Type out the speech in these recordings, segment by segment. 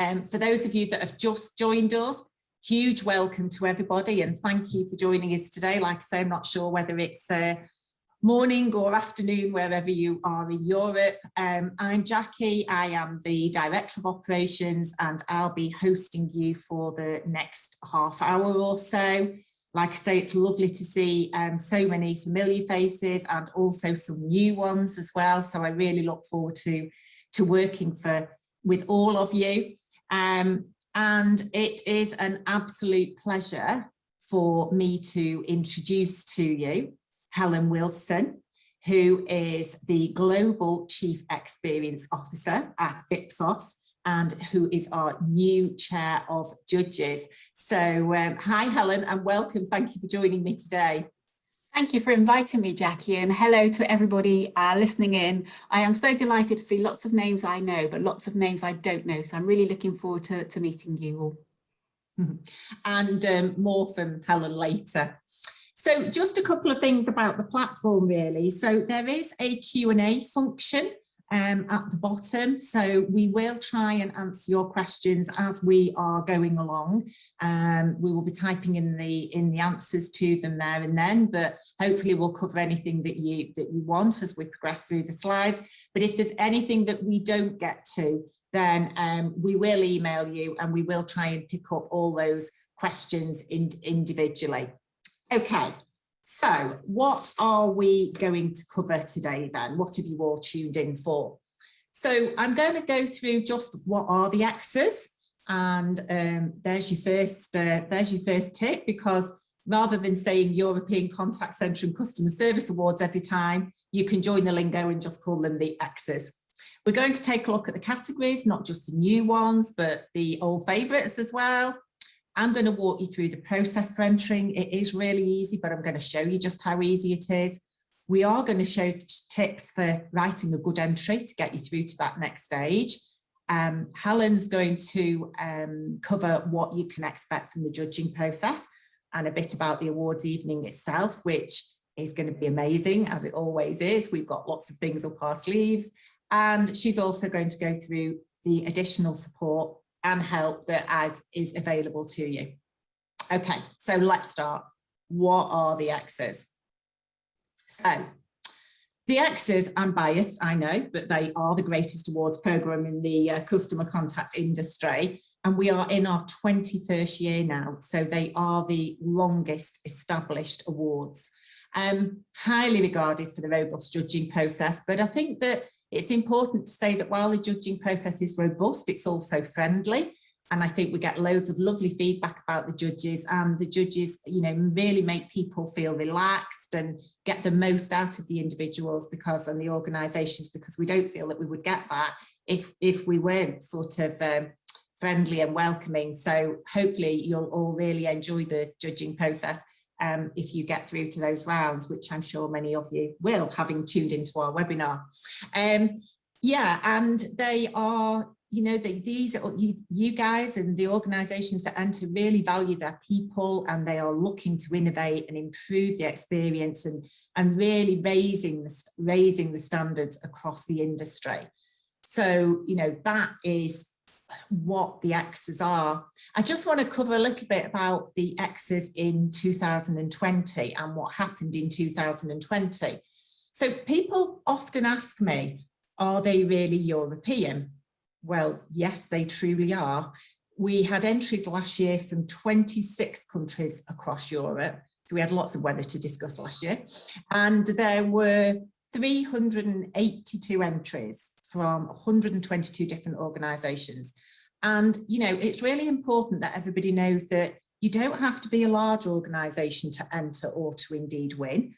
For those of you that have just joined us, huge welcome to everybody and thank you for joining us today. Like I say, I'm not sure whether it's morning or afternoon, wherever you are in Europe. I'm Jackie, I am the Director of Operations and I'll be hosting you for the next half hour or so. Like I say, it's lovely to see so many familiar faces and also some new ones as well. So I really look forward to working with all of you. And it is an absolute pleasure for me to introduce to you Helen Wilson, who is the Global Chief Experience Officer at Ipsos and who is our new Chair of Judges. So hi Helen and welcome. Thank you for joining me today. Thank you for inviting me, Jackie, and hello to everybody listening in. I am so delighted to see lots of names I know, but lots of names I don't know. So I'm really looking forward to meeting you all. And more from Helen later. So just a couple of things about the platform really. So there is a Q&A function at the bottom. So we will try and answer your questions as we are going along. We will be typing in the answers to them there and then, but hopefully we'll cover anything that you want as we progress through the slides. But if there's anything that we don't get to, then we will email you and we will try and pick up all those questions individually. Okay, so what are we going to cover today then? What have you all tuned in for? So I'm going to go through just what are the ECCCSAs, and there's your first tip, because rather than saying European Contact Centre and Customer Service Awards every time, you can join the lingo and just call them the ECCCSAs. We're going to take a look at the categories, not just the new ones, but the old favourites as well. I'm going to walk you through the process for entering. It is really easy, but I'm going to show you just how easy it is. We are going to show tips for writing a good entry to get you through to that next stage. Helen's going to cover what you can expect from the judging process and a bit about the awards evening itself, which is going to be amazing, as it always is. We've got lots of things up our sleeves. And she's also going to go through the additional support and help that is available to you. Okay, so let's start. What are the ECCCSAs? So the ECCCSAs, I'm biased, I know, but they are the greatest awards programme in the customer contact industry. And we are in our 21st year now. So they are the longest established awards. Highly regarded for the robust judging process. But I think that it's important to say that while the judging process is robust, it's also friendly. And I think we get loads of lovely feedback about the judges, and the judges, you know, really make people feel relaxed and get the most out of the individuals and the organisations, because we don't feel that we would get that if we weren't sort of friendly and welcoming. So hopefully you'll all really enjoy the judging process if you get through to those rounds, which I'm sure many of you will, having tuned into our webinar. Yeah, and they are, you know, you guys and the organisations that enter really value their people, and they are looking to innovate and improve the experience and really raising the standards across the industry. So, you know, that is what the ECCCSAs are. I just want to cover a little bit about the ECCCSAs in 2020 and what happened in 2020. So people often ask me, are they really European? Well, yes, they truly are. We had entries last year from 26 countries across Europe. So we had lots of weather to discuss last year. And there were 382 entries from 122 different organisations. And, you know, it's really important that everybody knows that you don't have to be a large organisation to enter or to indeed win.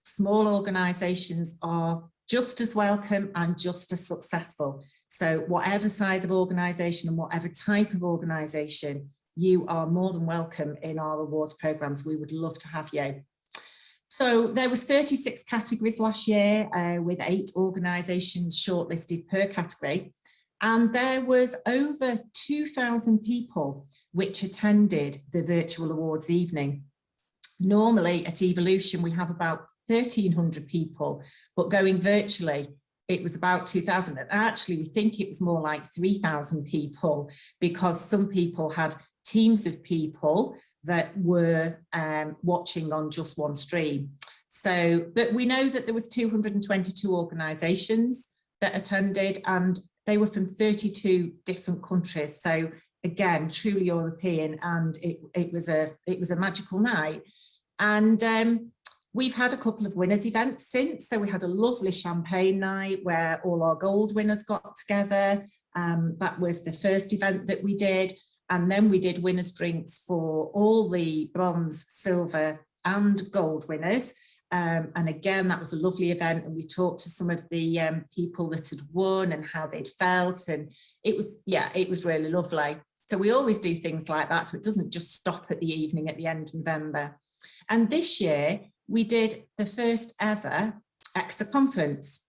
Small organisations are just as welcome and just as successful. So whatever size of organisation and whatever type of organisation, you are more than welcome in our awards programmes. We would love to have you. So there was 36 categories last year with 8 organisations shortlisted per category. And there was over 2,000 people which attended the virtual awards evening. Normally at Evolution, we have about 1,300 people, but going virtually, it was about 2,000. And actually, we think it was more like 3,000 people, because some people had teams of people that were watching on just one stream. So, but we know that there was 222 organisations that attended, and they were from 32 different countries. So again, truly European, and it was a magical night. And we've had a couple of winners events since. So we had a lovely champagne night where all our gold winners got together. That was the first event that we did. And then we did winners drinks for all the bronze, silver and gold winners. And again, that was a lovely event. And we talked to some of the people that had won and how they'd felt. And it was really lovely. So we always do things like that. So it doesn't just stop at the evening at the end of November. And this year we did the first ever ECCCSA conference.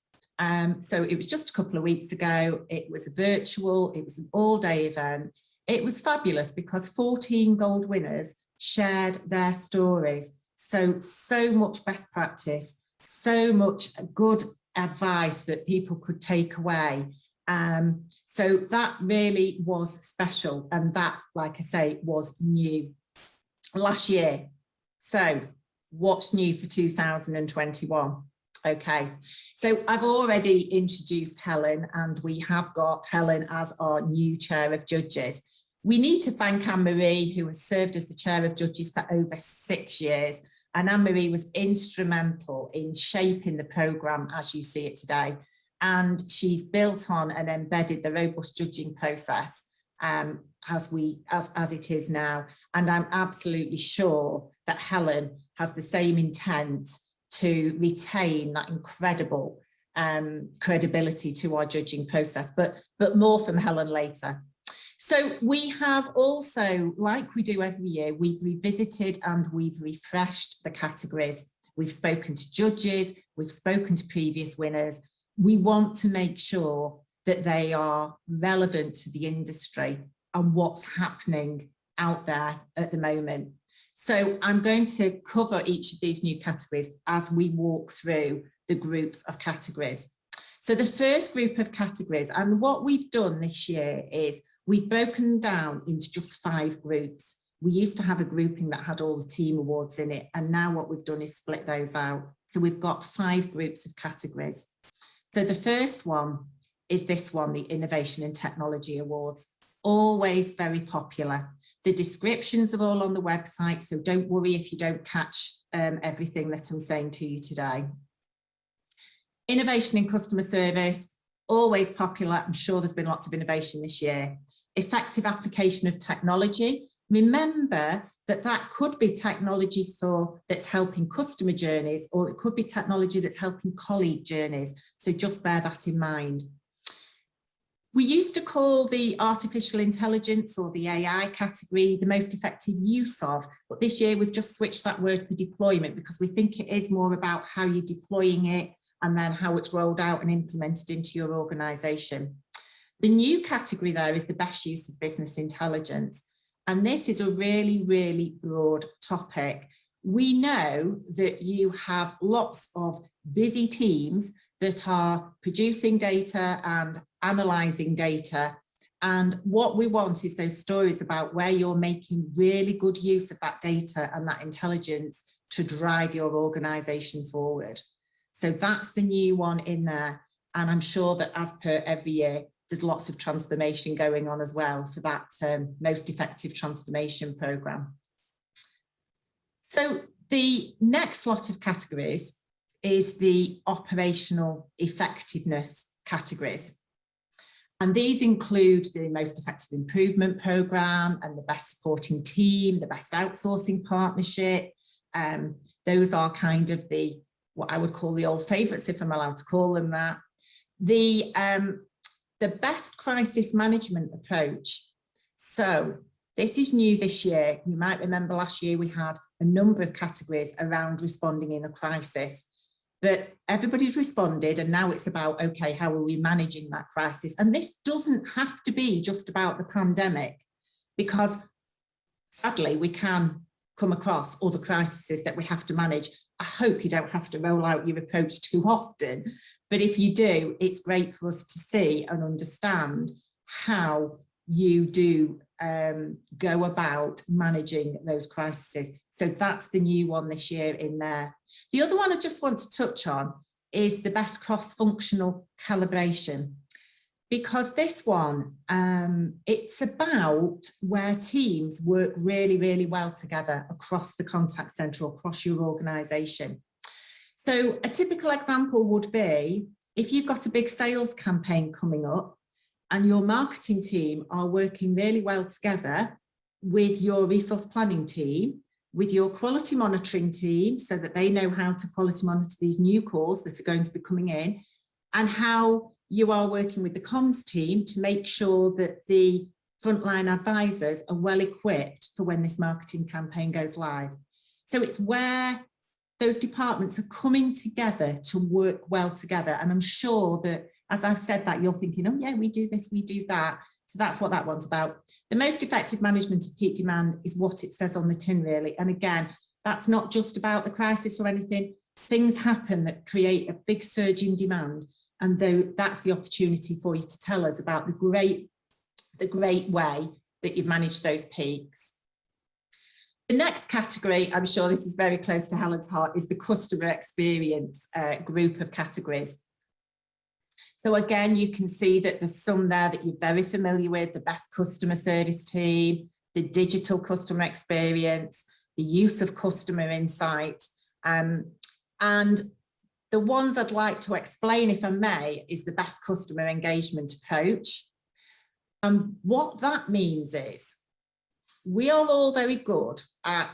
So it was just a couple of weeks ago. It was virtual, it was an all-day event. It was fabulous because 14 gold winners shared their stories. So much best practice, so much good advice that people could take away. So that really was special. And that, like I say, was new last year. So what's new for 2021? Okay, so I've already introduced Helen, and we have got Helen as our new chair of judges. We need to thank Anne-Marie, who has served as the chair of judges for over 6 years. And Anne-Marie was instrumental in shaping the programme as you see it today. And she's built on and embedded the robust judging process as it is now. And I'm absolutely sure that Helen has the same intent to retain that incredible credibility to our judging process, but more from Helen later. So we have also, like we do every year, we've revisited and we've refreshed the categories. We've spoken to judges, we've spoken to previous winners. We want to make sure that they are relevant to the industry and what's happening out there at the moment. So I'm going to cover each of these new categories as we walk through the groups of categories. So the first group of categories, and what we've done this year is we've broken down into just 5 groups. We used to have a grouping that had all the team awards in it, and now what we've done is split those out. So we've got 5 groups of categories. So the first one is this one, the Innovation and Technology Awards, always very popular. The descriptions are all on the website, so don't worry if you don't catch everything that I'm saying to you today. Innovation in customer service, always popular. I'm sure there's been lots of innovation this year. Effective application of technology. Remember that that could be technology that's helping customer journeys, or it could be technology that's helping colleague journeys. So just bear that in mind. We used to call the artificial intelligence or the AI category the most effective use of, but this year we've just switched that word for deployment because we think it is more about how you're deploying it and then how it's rolled out and implemented into your organisation. The new category there is the best use of business intelligence. And this is a really, really broad topic. We know that you have lots of busy teams that are producing data and analysing data. And what we want is those stories about where you're making really good use of that data and that intelligence to drive your organisation forward. So that's the new one in there. And I'm sure that as per every year, there's lots of transformation going on as well for that most effective transformation programme. So the next lot of categories is the operational effectiveness categories. And these include the most effective improvement programme and the best supporting team, the best outsourcing partnership. Those are kind of what I would call the old favourites, if I'm allowed to call them that. The best crisis management approach. So this is new this year. You might remember last year we had a number of categories around responding in a crisis, but everybody's responded and now it's about, okay, how are we managing that crisis? And this doesn't have to be just about the pandemic, because sadly we can come across other crises that we have to manage. I hope you don't have to roll out your approach too often, but if you do, it's great for us to see and understand how you do go about managing those crises. So that's the new one this year in there. The other one I just want to touch on is the best cross-functional calibration, because this one, it's about where teams work really, really well together across the contact centre, across your organisation. So a typical example would be if you've got a big sales campaign coming up and your marketing team are working really well together with your resource planning team, with your quality monitoring team, so that they know how to quality monitor these new calls that are going to be coming in, and how you are working with the comms team to make sure that the frontline advisors are well equipped for when this marketing campaign goes live. So it's where those departments are coming together to work well together. And I'm sure that as I've said that, you're thinking, oh yeah, we do this, we do that. So that's what that one's about. The most effective management of peak demand is what it says on the tin, really. And again, that's not just about the crisis or anything. Things happen that create a big surge in demand. And though that's the opportunity for you to tell us about the great way that you've managed those peaks. The next category, I'm sure this is very close to Helen's heart, is the customer experience group of categories. So again, you can see that there's some there that you're very familiar with: the best customer service team, the digital customer experience, the use of customer insight, and the ones I'd like to explain, if I may, is the best customer engagement approach. And what that means is we are all very good at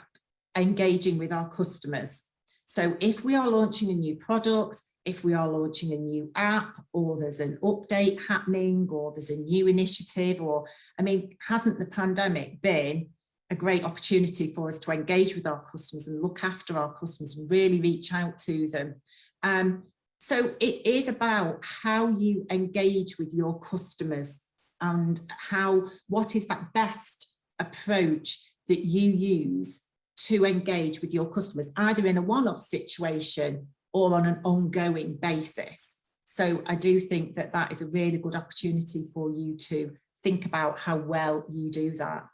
engaging with our customers. So if we are launching a new product, if we are launching a new app, or there's an update happening, or there's a new initiative, or, I mean, hasn't the pandemic been a great opportunity for us to engage with our customers and look after our customers and really reach out to them? So it is about how you engage with your customers and what is that best approach that you use to engage with your customers, either in a one-off situation or on an ongoing basis. So I do think that that is a really good opportunity for you to think about how well you do that.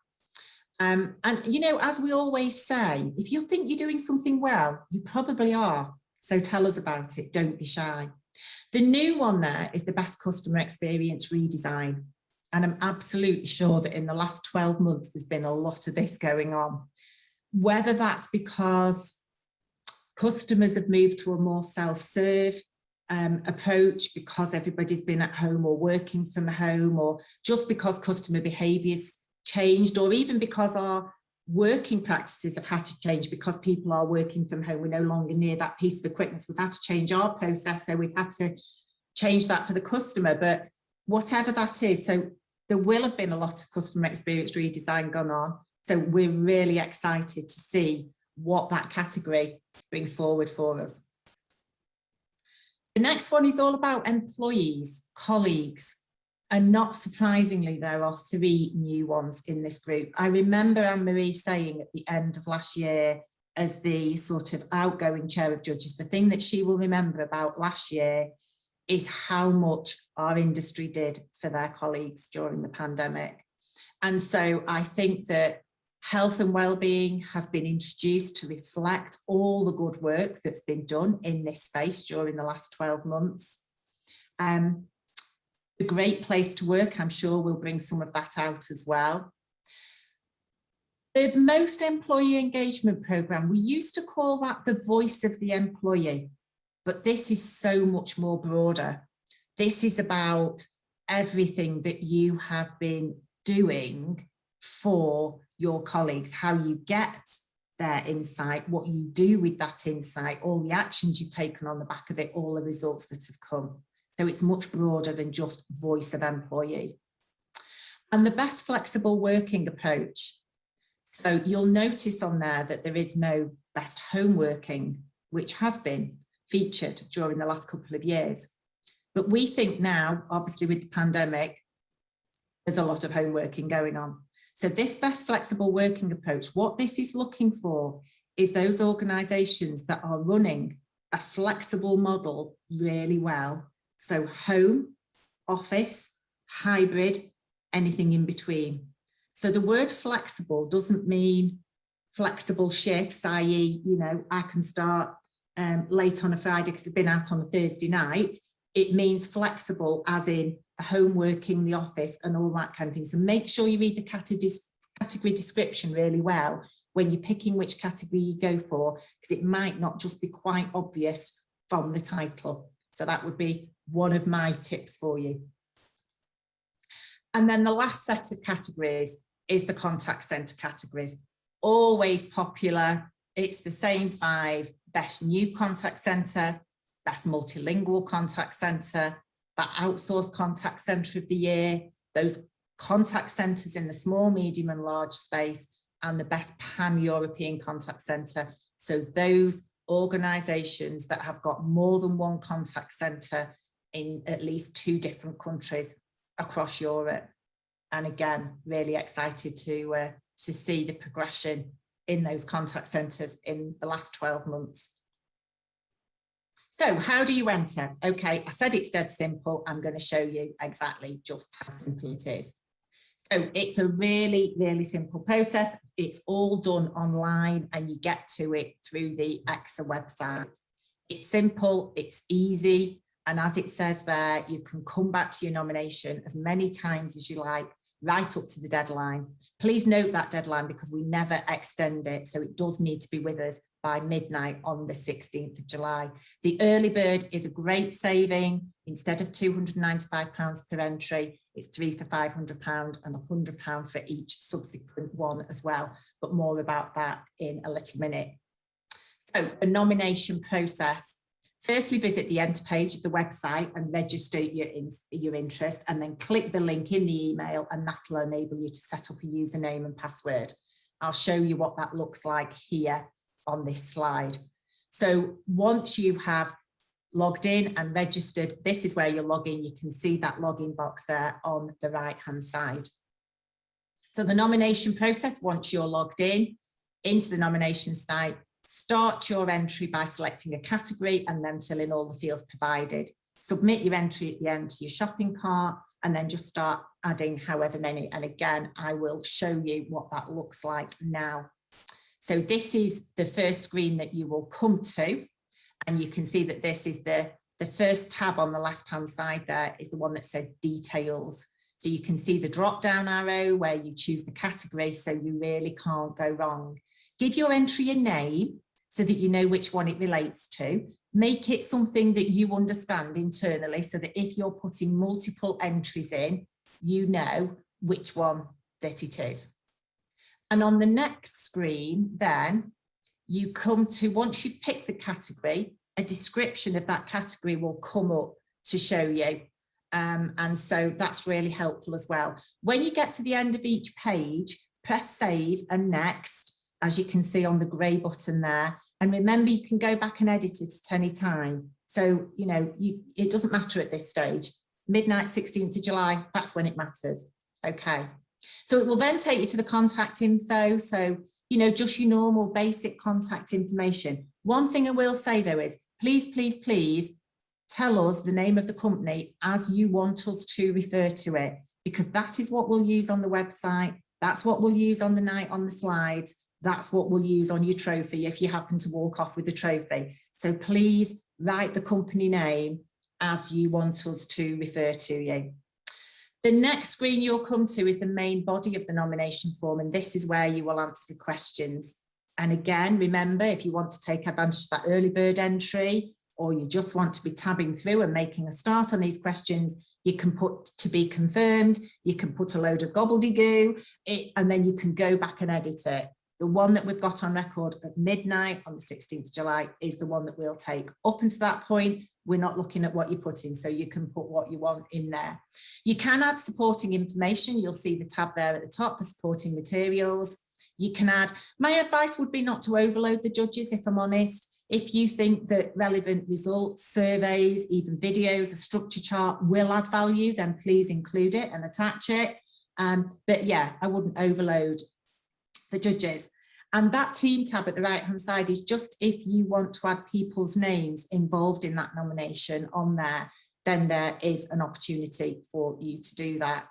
And, you know, as we always say, if you think you're doing something well, you probably are. So tell us about it, don't be shy. The new one there is the best customer experience redesign. And I'm absolutely sure that in the last 12 months, there's been a lot of this going on. Whether that's because customers have moved to a more self-serve approach because everybody's been at home or working from home, or just because customer behaviours changed, or even because our working practices have had to change because people are working from home. We're no longer near that piece of equipment, so we've had to change our process, so we've had to change that for the customer. But whatever that is, so there will have been a lot of customer experience redesign gone on, so we're really excited to see what that category brings forward for us. The next one is all about employees, colleagues. And not surprisingly, there are 3 new ones in this group. I remember Anne-Marie saying at the end of last year, as the sort of outgoing chair of judges, the thing that she will remember about last year is how much our industry did for their colleagues during the pandemic. And so I think that health and well-being has been introduced to reflect all the good work that's been done in this space during the last 12 months. A great place to work, I'm sure, will bring some of that out as well. The most employee engagement programme, we used to call that the voice of the employee, but this is so much more broader. This is about everything that you have been doing for your colleagues, how you get their insight, what you do with that insight, all the actions you've taken on the back of it, all the results that have come. So it's much broader than just voice of employee. And the best flexible working approach. So you'll notice on there that there is no best home working, which has been featured during the last couple of years. But we think now, obviously with the pandemic, there's a lot of home working going on. So this best flexible working approach, what this is looking for is those organisations that are running a flexible model really well. So home, office, hybrid, anything in between. So the word flexible doesn't mean flexible shifts, i.e., you know, I can start late on a Friday because I've been out on a Thursday night. It means flexible as in home working, the office and all that kind of thing. So make sure you read the category description really well when you're picking which category you go for, because it might not just be quite obvious from the title. So that would be one of my tips for you. And then the last set of categories is the contact centre categories. Always popular. It's the same 5: best new contact centre, best multilingual contact centre, that outsourced contact centre of the year, those contact centres in the small, medium and large space, and the best pan-European contact centre. So those organisations that have got more than one contact centre in at least 2 different countries across Europe. And again, really excited to see the progression in those contact centres in the last 12 months. So how do you enter? Okay, I said it's dead simple. I'm going to show you exactly just how simple it is. So it's a really, really simple process. It's all done online and you get to it through the ECCCSA website. It's simple, it's easy. And as it says there, you can come back to your nomination as many times as you like, right up to the deadline. Please note that deadline because we never extend it. So it does need to be with us by midnight on the 16th of July. The early bird is a great saving. Instead of £295 per entry, it's 3 for £500 and £100 for each subsequent one as well. But more about that in a little minute. So the nomination process. Firstly, visit the enter page of the website and register your interest, and then click the link in the email and that will enable you to set up a username and password. I'll show you what that looks like here on this slide. So once you have logged in and registered, this is where you log in. You can see that login box there on the right hand side. So the nomination process, once you're logged in into the nomination site, start your entry by selecting a category and then fill in all the fields provided. Submit your entry at the end to your shopping cart and then just start adding however many. And again, I will show you what that looks like now. So this is the first screen that you will come to. And you can see that this is the first tab on the left-hand side there is the one that says details. So you can see the drop-down arrow where you choose the category, so you really can't go wrong. Give your entry a name so that you know which one it relates to. Make it something that you understand internally so that if you're putting multiple entries in, you know which one that it is. And on the next screen, then you come to, once you've picked the category, a description of that category will come up to show you. And so that's really helpful as well. When you get to the end of each page, press save and next, as you can see on the grey button there. And remember, you can go back and edit it at any time. So, you know, it doesn't matter at this stage. Midnight, 16th of July, that's when it matters. Okay. So it will then take you to the contact info. So, you know, just your normal basic contact information. One thing I will say though is, please, please, please tell us the name of the company as you want us to refer to it, because that is what we'll use on the website. That's what we'll use on the night on the slides. That's what we'll use on your trophy if you happen to walk off with the trophy. So please write the company name as you want us to refer to you. The next screen you'll come to is the main body of the nomination form, and this is where you will answer the questions. And again, remember, if you want to take advantage of that early bird entry, or you just want to be tabbing through and making a start on these questions, you can put to be confirmed, you can put a load of gobbledygoo, and then you can go back and edit it. The one that we've got on record at midnight on the 16th of July is the one that we'll take. Up until that point, we're not looking at what you put in, so you can put what you want in there. You can add supporting information. You'll see the tab there at the top for supporting materials. You can add, my advice would be not to overload the judges, if I'm honest. If you think that relevant results, surveys, even videos, a structure chart will add value, then please include it and attach it. But yeah, I wouldn't overload the judges. And that team tab at the right hand side is just if you want to add people's names involved in that nomination on there, then there is an opportunity for you to do that.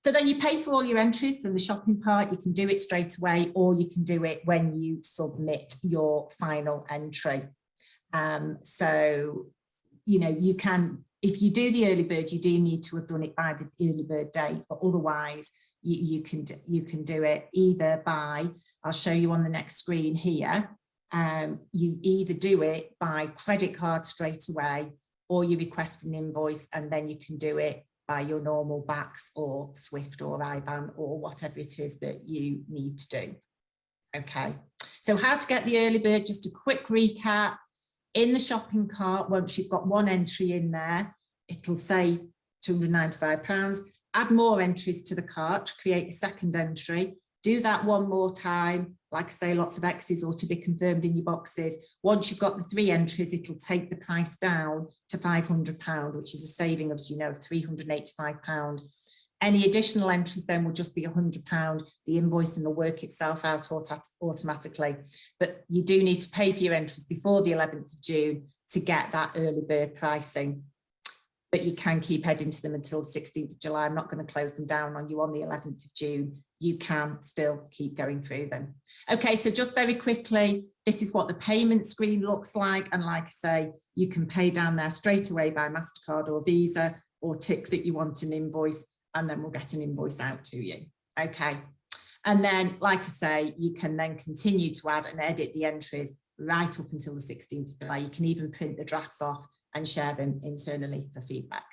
So then you pay for all your entries from the shopping cart. You can do it straight away, or you can do it when you submit your final entry. So, you know, you can, if you do the early bird, you do need to have done it by the early bird date, but otherwise you can do it either by, I'll show you on the next screen here. You either do it by credit card straight away, or you request an invoice, and then you can do it by your normal BACS or SWIFT or IBAN or whatever it is that you need to do. Okay, so how to get the early bird, just a quick recap. In the shopping cart, once you've got one entry in there, it'll say £295. Add more entries to the cart to create a second entry. Do that one more time. Like I say, lots of X's or to be confirmed in your boxes. Once you've got the 3 entries, it'll take the price down to £500, which is a saving of, you know, £385. Any additional entries then will just be £100. The invoicing will work itself out automatically. But you do need to pay for your entries before the 11th of June to get that early bird pricing. But you can keep heading to them until the 16th of July. I'm not going to close them down on you on the 11th of June. You can still keep going through them. Okay, so just very quickly, this is what the payment screen looks like. And like I say, you can pay down there straight away by MasterCard or Visa, or tick that you want an invoice, and then we'll get an invoice out to you. Okay, and then like I say, you can then continue to add and edit the entries right up until the 16th of July. You can even print the drafts off and share them internally for feedback.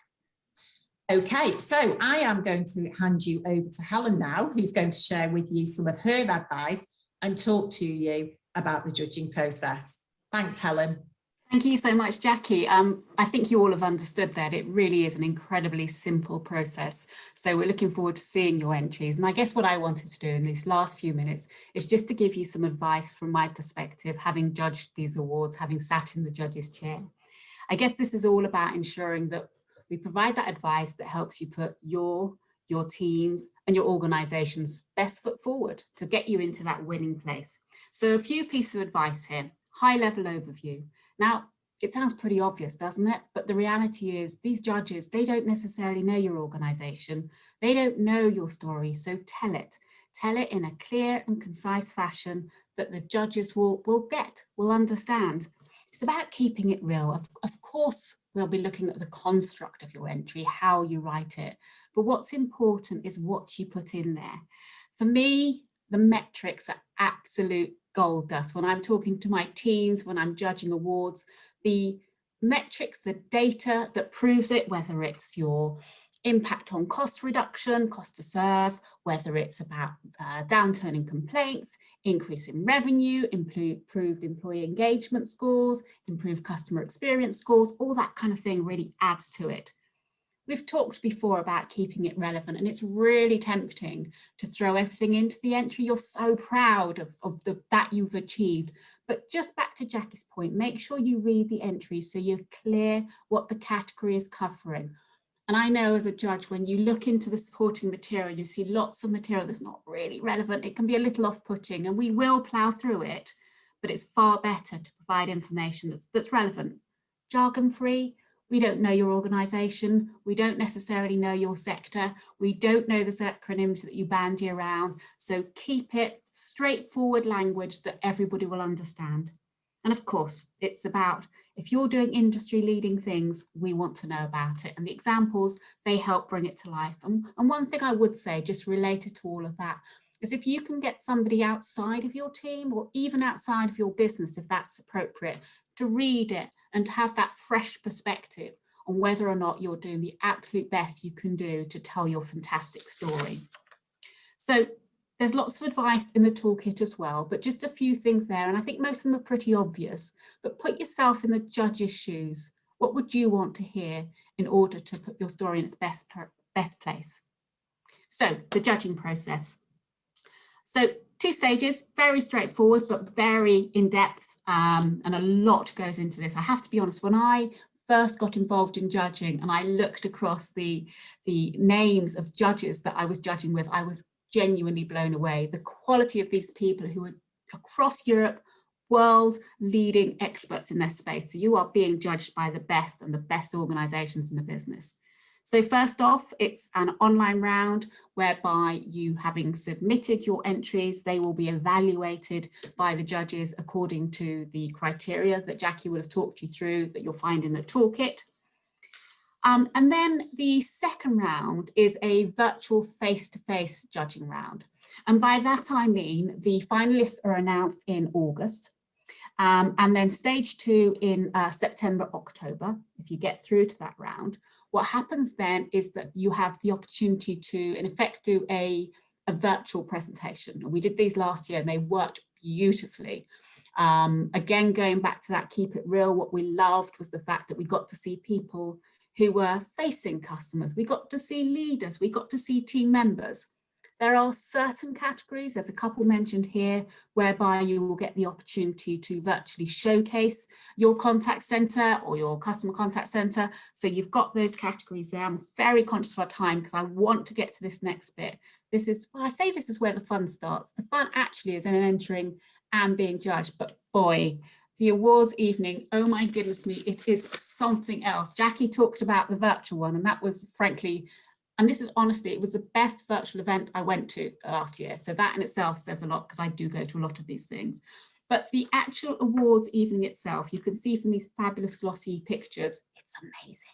Okay, so I am going to hand you over to Helen now, who's going to share with you some of her advice and talk to you about the judging process. Thanks, Helen. Thank you so much, Jackie. I think you all have understood that it really is an incredibly simple process. So we're looking forward to seeing your entries. And I guess what I wanted to do in these last few minutes is just to give you some advice from my perspective, having judged these awards, having sat in the judges' chair. I guess this is all about ensuring that we provide that advice that helps you put your teams and your organisation's best foot forward to get you into that winning place. So a few pieces of advice here, high-level overview. Now, it sounds pretty obvious, doesn't it? But the reality is these judges, they don't necessarily know your organisation. They don't know your story, so tell it. Tell it in a clear and concise fashion that the judges will understand. It's about keeping it real. Of course, we'll be looking at the construct of your entry, how you write it. But what's important is what you put in there. For me, the metrics are absolute gold dust. When I'm talking to my teams, when I'm judging awards, the metrics, the data that proves it, whether it's your impact on cost reduction, cost to serve, whether it's about downturn in complaints, increase in revenue, improved employee engagement scores, improved customer experience scores, all that kind of thing really adds to it. We've talked before about keeping it relevant, and it's really tempting to throw everything into the entry. You're so proud of that you've achieved. But just back to Jackie's point, make sure you read the entry so you're clear what the category is covering. And I know as a judge, when you look into the supporting material, you see lots of material that's not really relevant. It can be a little off-putting, and we will plough through it, but it's far better to provide information that's relevant. Jargon-free, we don't know your organisation, we don't necessarily know your sector, we don't know the acronyms that you bandy around, so keep it straightforward language that everybody will understand. And of course, it's about, if you're doing industry leading things, we want to know about it. And the examples, they help bring it to life. And one thing I would say, just related to all of that, is if you can get somebody outside of your team or even outside of your business, if that's appropriate, to read it and to have that fresh perspective on whether or not you're doing the absolute best you can do to tell your fantastic story. So there's lots of advice in the toolkit as well, but just a few things there. And I think most of them are pretty obvious, but put yourself in the judge's shoes. What would you want to hear in order to put your story in its best place? So the judging process. So 2 stages, very straightforward, but very in-depth, and a lot goes into this. I have to be honest, when I first got involved in judging and I looked across the names of judges that I was judging with, I was genuinely blown away. The quality of these people who are across Europe, world leading experts in their space. So you are being judged by the best and the best organizations in the business. So first off, it's an online round whereby you, having submitted your entries, they will be evaluated by the judges according to the criteria that Jackie will have talked you through that you'll find in the toolkit. And then the second round is a virtual face-to-face judging round. And by that I mean the finalists are announced in August. And then stage 2 in September, October, if you get through to that round. What happens then is that you have the opportunity to, in effect, do a virtual presentation. We did these last year and they worked beautifully. Again, going back to that keep it real, what we loved was the fact that we got to see people who were facing customers. We got to see leaders, we got to see team members. There are certain categories, there's a couple mentioned here, whereby you will get the opportunity to virtually showcase your contact center or your customer contact center. So you've got those categories there. I'm very conscious of our time because I want to get to this next bit. This is, well, I say this is where the fun starts. The fun actually is in entering and being judged, but boy, the awards evening, oh my goodness me, it is something else. Jackie talked about the virtual one, and that was frankly, and this is honestly, it was the best virtual event I went to last year. So that in itself says a lot because I do go to a lot of these things. But the actual awards evening itself, you can see from these fabulous glossy pictures, it's amazing.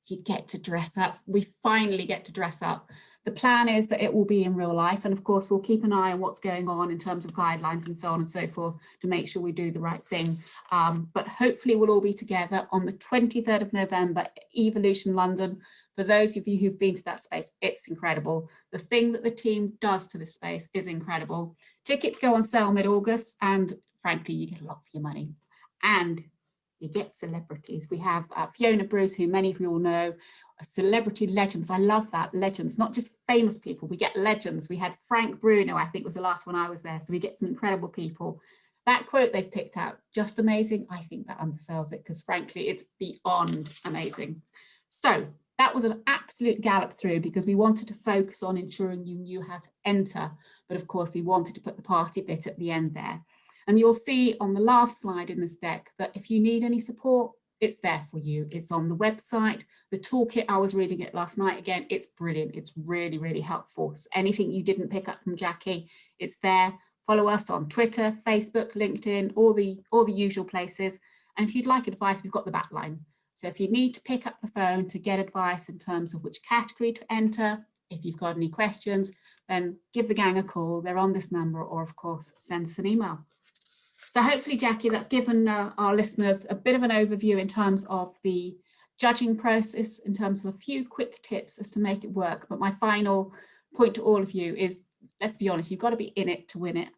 You get to dress up. We finally get to dress up. The plan is that it will be in real life. And of course, we'll keep an eye on what's going on in terms of guidelines and so on and so forth to make sure we do the right thing. But hopefully we'll all be together on the 23rd of November, Evolution London. For those of you who've been to that space, it's incredible. The thing that the team does to this space is incredible. Tickets go on sale mid-August, and frankly, you get a lot for your money. And you get celebrities. We have Fiona Bruce, who many of you all know, celebrity legends. I love that, legends, not just famous people. We get legends. We had Frank Bruno, I think was the last one I was there. So we get some incredible people. That quote they've picked out, just amazing. I think that undersells it because frankly, it's beyond amazing. So that was an absolute gallop through because we wanted to focus on ensuring you knew how to enter. But of course, we wanted to put the party bit at the end there. And you'll see on the last slide in this deck that if you need any support, it's there for you. It's on the website. The toolkit, I was reading it last night again. It's brilliant. It's really, really helpful. So anything you didn't pick up from Jackie, it's there. Follow us on Twitter, Facebook, LinkedIn, all the usual places. And if you'd like advice, we've got the back line. So if you need to pick up the phone to get advice in terms of which category to enter, if you've got any questions, then give the gang a call. They're on this number, or of course, send us an email. So hopefully, Jackie, that's given our listeners a bit of an overview in terms of the judging process, in terms of a few quick tips as to make it work. But my final point to all of you is, let's be honest, you've got to be in it to win it.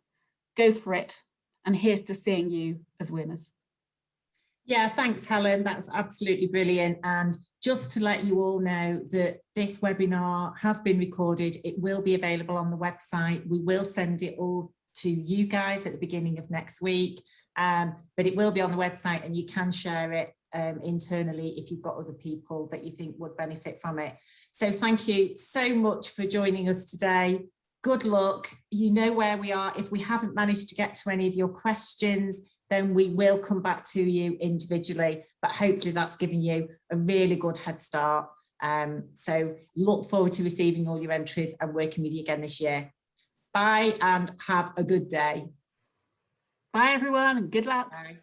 Go for it. And here's to seeing you as winners. Yeah, thanks, Helen. That's absolutely brilliant. And just to let you all know that this webinar has been recorded. It will be available on the website. We will send it all to you guys at the beginning of next week, but it will be on the website and you can share it internally if you've got other people that you think would benefit from it. So thank you so much for joining us today. Good luck. You know where we are. If we haven't managed to get to any of your questions, then we will come back to you individually, but hopefully that's given you a really good head start. So look forward to receiving all your entries and working with you again this year. Bye and have a good day. Bye everyone and good luck. Bye.